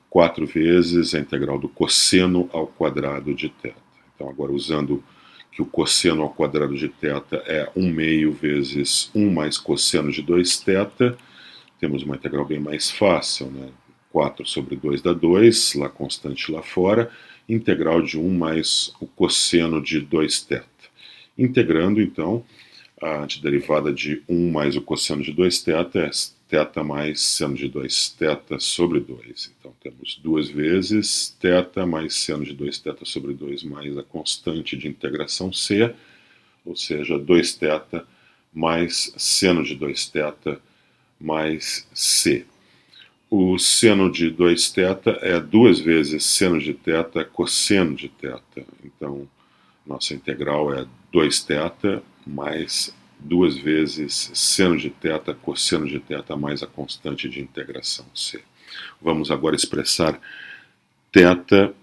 4 vezes a integral do cosseno ao quadrado de θ. Então, agora usando que o cosseno ao quadrado de θ é 1 meio vezes 1 mais cosseno de 2θ, temos uma integral bem mais fácil, né? 4 sobre 2 dá 2, lá constante lá fora, integral de 1 mais o cosseno de 2θ. Integrando, então, a antiderivada de 1 mais o cosseno de 2θ é θ mais seno de 2θ sobre 2. Então, temos 2 vezes θ mais seno de 2θ sobre 2 mais a constante de integração c, ou seja, 2θ mais seno de 2θ mais c. O seno de 2θ é 2 vezes seno de θ cosseno de θ. Então, nossa integral é 2θ mais 2 vezes seno de θ cosseno de θ mais a constante de integração c. Vamos agora expressar θ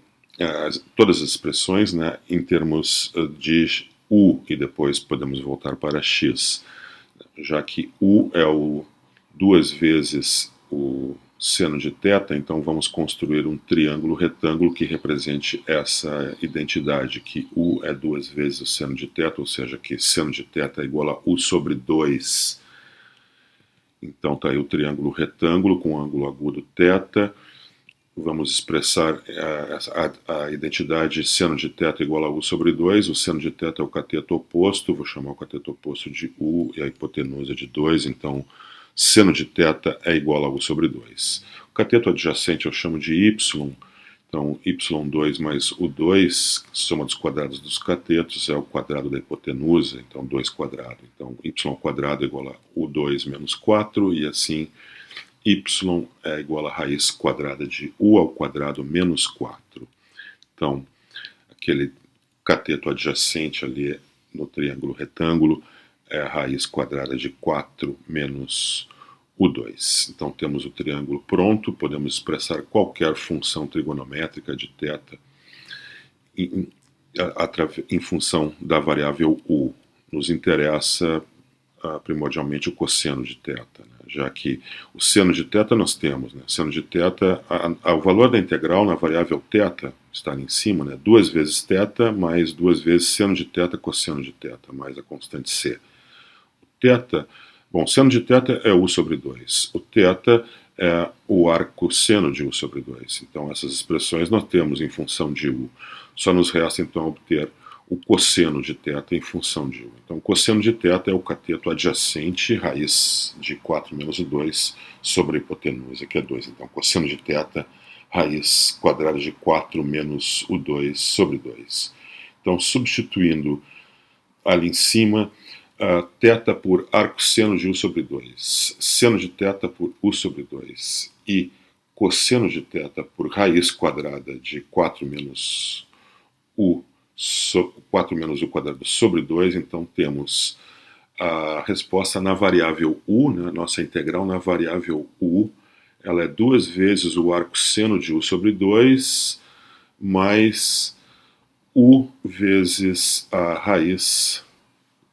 todas as expressões, né, em termos de u, e depois podemos voltar para x, já que u é duas vezes o seno de θ, então vamos construir um triângulo retângulo que represente essa identidade, que u é duas vezes o seno de θ, ou seja, que seno de θ é igual a u sobre 2. Então está aí o triângulo retângulo com ângulo agudo θ. Vamos expressar a identidade seno de θ igual a u sobre 2. O seno de θ é o cateto oposto, vou chamar o cateto oposto de u e a hipotenusa de 2, então seno de θ é igual a u sobre 2. O cateto adjacente eu chamo de y, então y2 mais u2, soma dos quadrados dos catetos, é o quadrado da hipotenusa, então 2 quadrado. Então y quadrado é igual a u2 menos 4, e assim y é igual a raiz quadrada de u ao quadrado menos 4. Então, aquele cateto adjacente ali no triângulo retângulo é a raiz quadrada de 4 menos u2. Então, temos o triângulo pronto, podemos expressar qualquer função trigonométrica de θ em função da variável u. Nos interessa primordialmente o cosseno de θ, né? Já que o seno de θ nós temos, né? Seno de θ, o valor da integral na variável θ está ali em cima, né? 2 vezes θ mais 2 vezes seno de θ cosseno de θ, mais a constante c. O bom, seno de θ é u sobre 2. O θ é o arco seno de u sobre 2. Então essas expressões nós temos em função de u. Só nos resta então obter o cosseno de θ em função de u. Então, o cosseno de θ é o cateto adjacente, raiz de 4 menos 2, sobre a hipotenusa, que é 2. Então, cosseno de θ, raiz quadrada de 4 menos o 2 sobre 2. Então, substituindo ali em cima, θ por arco seno de u sobre 2, seno de θ por u sobre 2 e cosseno de θ por raiz quadrada de 4 menos u 4 menos u quadrado sobre 2, então temos a resposta na variável u, né, nossa integral na variável u, ela é 2 vezes o arco seno de u sobre 2, mais u vezes a raiz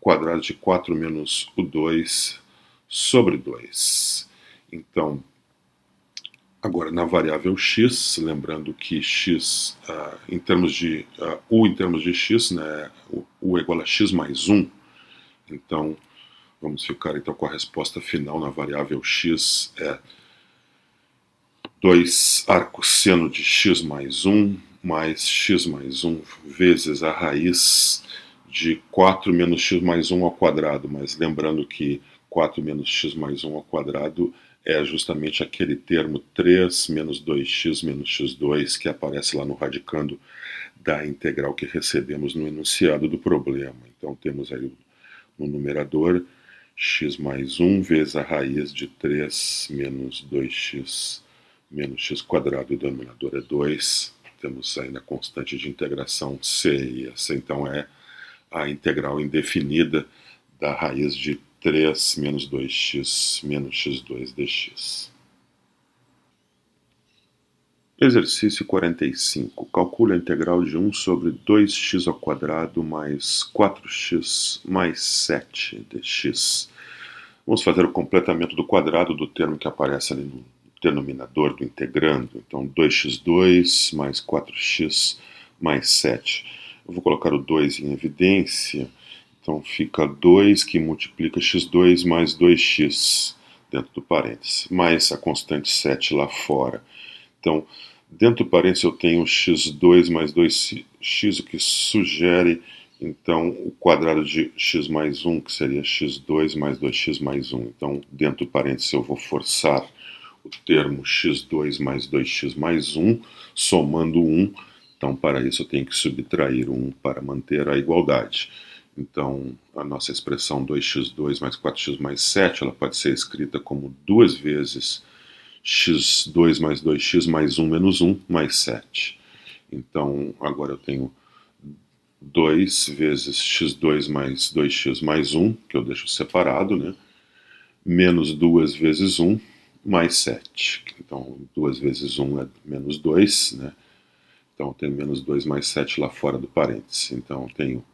quadrada de 4 menos u 2 sobre 2. Então, agora, na variável x, lembrando que x, em termos de u em termos de x, né, u é igual a x mais 1. Então, vamos ficar então com a resposta final na variável x, é 2 arco seno de x mais 1, mais x mais 1 vezes a raiz de 4 menos x mais 1 ao quadrado. Mas lembrando que 4 menos x mais 1 ao quadrado é justamente aquele termo 3 menos 2x menos x2 que aparece lá no radicando da integral que recebemos no enunciado do problema. Então temos aí no numerador x mais 1 vezes a raiz de 3 menos 2x menos x quadrado, e o denominador é 2. Temos ainda a constante de integração c, e essa então é a integral indefinida da raiz de 3 menos 2x menos x2 dx. Exercício 45. Calcule a integral de 1 sobre 2x ao quadrado mais 4x mais 7 dx. Vamos fazer o completamento do quadrado do termo que aparece ali no denominador do integrando. Então, 2x2 mais 4x mais 7. Eu vou colocar o 2 em evidência. Então fica 2 que multiplica x2 mais 2x dentro do parênteses, mais a constante 7 lá fora. Então, dentro do parênteses eu tenho x2 mais 2x, o que sugere, então, o quadrado de x mais 1, que seria x2 mais 2x mais 1. Então, dentro do parênteses eu vou forçar o termo x2 mais 2x mais 1, somando 1. Então, para isso eu tenho que subtrair 1 para manter a igualdade. Então, a nossa expressão 2x2 mais 4x mais 7, ela pode ser escrita como 2 vezes x2 mais 2x mais 1 menos 1 mais 7. Então, agora eu tenho 2 vezes x2 mais 2x mais 1, que eu deixo separado, né? Menos 2 vezes 1 mais 7. Então, 2 vezes 1 é menos 2, né? Então eu tenho menos 2 mais 7 lá fora do parênteses. Então eu tenho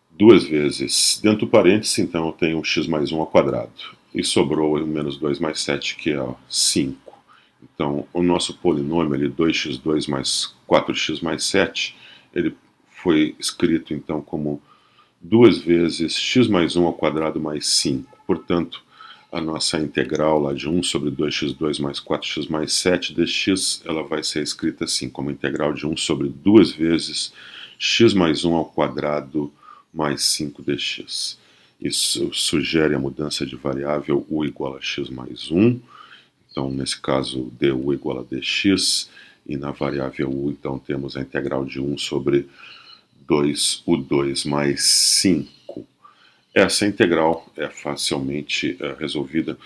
duas vezes dentro do parênteses, então eu tenho x mais 1 ao quadrado. E sobrou o menos 2 mais 7, que é 5. Então o nosso polinômio ali, 2x2 mais 4x mais 7, ele foi escrito então como duas vezes x mais 1 ao quadrado mais 5. Portanto, a nossa integral lá de 1 sobre 2x2 mais 4x mais 7 dx, ela vai ser escrita assim, como integral de 1 sobre 2 vezes x mais 1 ao quadrado mais 5 dx. Isso sugere a mudança de variável u igual a x mais 1. Então, nesse caso, du igual a dx. E na variável u, então, temos a integral de 1 sobre 2u2 mais 5. Essa integral é facilmente resolvida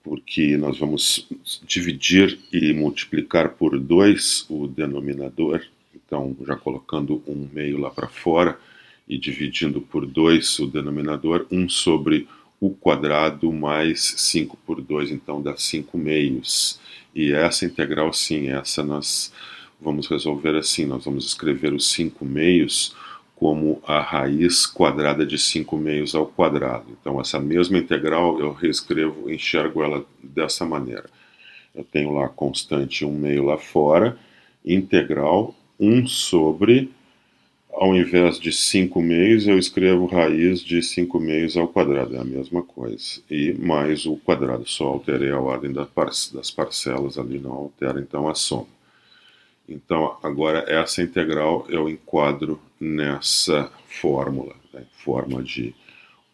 porque nós vamos dividir e multiplicar por 2 o denominador. Então, já colocando um meio lá para fora e dividindo por 2 o denominador, 1 sobre o quadrado mais 5 por 2, então dá 5 meios. E essa integral, sim, essa nós vamos resolver assim, nós vamos escrever os 5 meios como a raiz quadrada de 5 meios ao quadrado. Então essa mesma integral eu reescrevo, enxergo ela dessa maneira. Eu tenho lá a constante 1 meio lá fora, integral 1 sobre, ao invés de 5 meios, eu escrevo raiz de 5 meios ao quadrado, é a mesma coisa. E mais o quadrado, só alterei a ordem das parcelas ali, não altera então a soma. Então, agora essa integral eu enquadro nessa fórmula, né? Forma de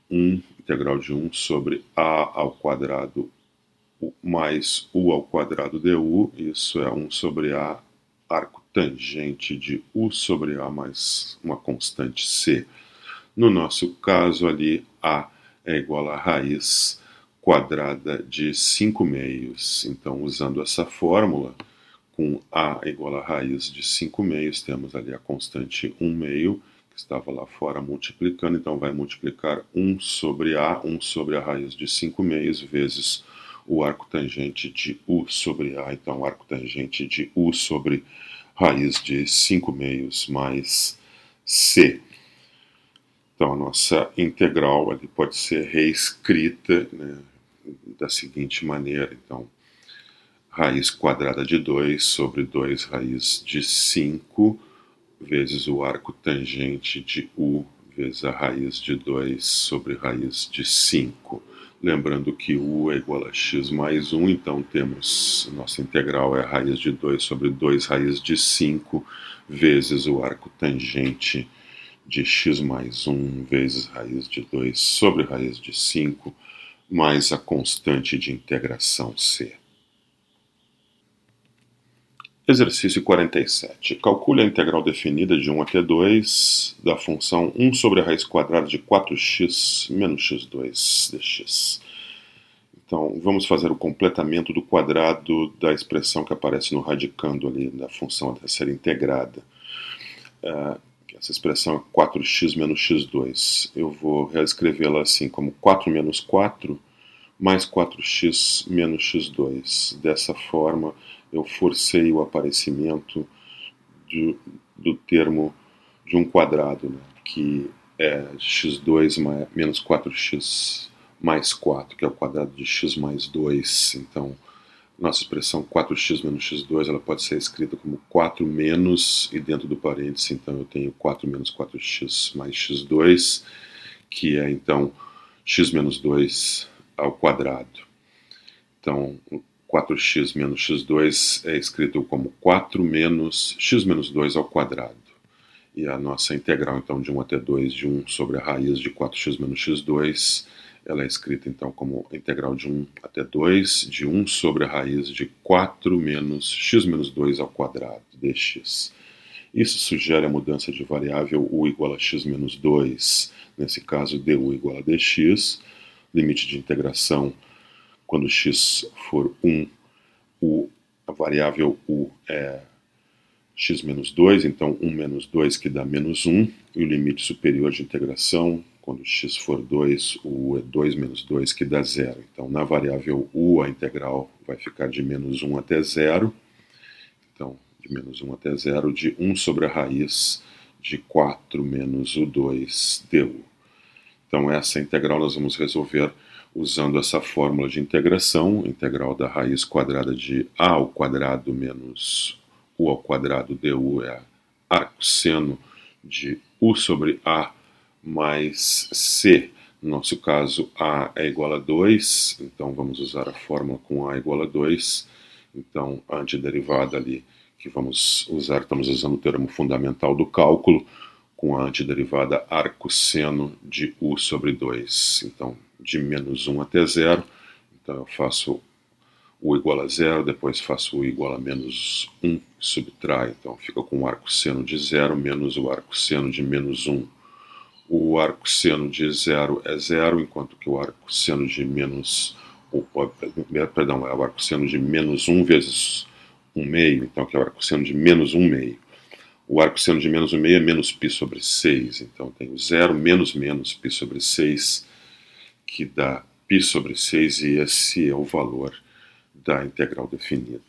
1, integral de 1 sobre a ao quadrado mais u ao quadrado du, isso é 1 sobre a arco tangente de u sobre a mais uma constante c. No nosso caso ali, a é igual a raiz quadrada de 5 meios. Então, usando essa fórmula, com a igual a raiz de 5 meios, temos ali a constante 1 meio, que estava lá fora multiplicando, então vai multiplicar 1 sobre a raiz de 5 meios, vezes o arco tangente de u sobre a, então o arco tangente de u sobre raiz de 5 meios mais c. Então a nossa integral ali pode ser reescrita, né, da seguinte maneira, então raiz quadrada de 2 sobre 2 raiz de 5 vezes o arco tangente de u vezes a raiz de 2 sobre raiz de 5. Lembrando que u é igual a x mais 1, então temos, nossa integral é a raiz de 2 sobre 2 raiz de 5 vezes o arco tangente de x mais 1 vezes raiz de 2 sobre raiz de 5, mais a constante de integração c. Exercício 47. Calcule a integral definida de 1 até 2 da função 1 sobre a raiz quadrada de 4x menos x2 dx. Então, vamos fazer o completamento do quadrado da expressão que aparece no radicando ali da função a ser integrada. Essa expressão é 4x menos x2. Eu vou reescrevê-la assim como 4 menos 4 mais 4x menos x2. Dessa forma, eu forcei o aparecimento do termo de um quadrado, né, que é x2 menos 4x mais 4, que é o quadrado de x mais 2. Então, nossa expressão 4x menos x2 ela pode ser escrita como 4 menos, e dentro do parênteses, então eu tenho 4 menos 4x mais x2, que é então x menos 2 ao quadrado. Então, 4x menos x2 é escrito como 4 menos x menos 2 ao quadrado. E a nossa integral, então, de 1 até 2 de 1 sobre a raiz de 4x menos x2, ela é escrita, então, como integral de 1 até 2 de 1 sobre a raiz de 4 menos x menos 2 ao quadrado dx. Isso sugere a mudança de variável u igual a x menos 2, nesse caso du igual a dx, limite de integração quando x for 1, a variável u é x menos 2, então 1 menos 2 que dá menos 1, e o limite superior de integração, quando x for 2, o u é 2 menos 2 que dá 0. Então na variável u a integral vai ficar de menos 1 até 0, então de de menos 1 até 0, de 1 sobre a raiz de 4 menos o 2 du. Então essa integral nós vamos resolver usando essa fórmula de integração, integral da raiz quadrada de a ao quadrado menos u ao quadrado du é arcosseno de u sobre a mais c. No nosso caso, a é igual a 2, então vamos usar a fórmula com a igual a 2. Então, a antiderivada ali que vamos usar, estamos usando o termo fundamental do cálculo, com a antiderivada arcosseno de u sobre 2. Então, de menos 1 até 0, então eu faço u igual a 0, depois faço u igual a menos 1, subtrai, então fica com o arcosseno de 0 menos o arcosseno de menos 1. O arcosseno de 0 é 0, enquanto que o arcosseno de menos... Perdão, é o arcosseno de menos 1 vezes 1 meio, então que é o arcosseno de menos 1 meio. O arcosseno de menos 1 meio é menos π sobre 6, então tenho 0 menos π sobre 6, que dá π sobre 6, e esse é o valor da integral definida.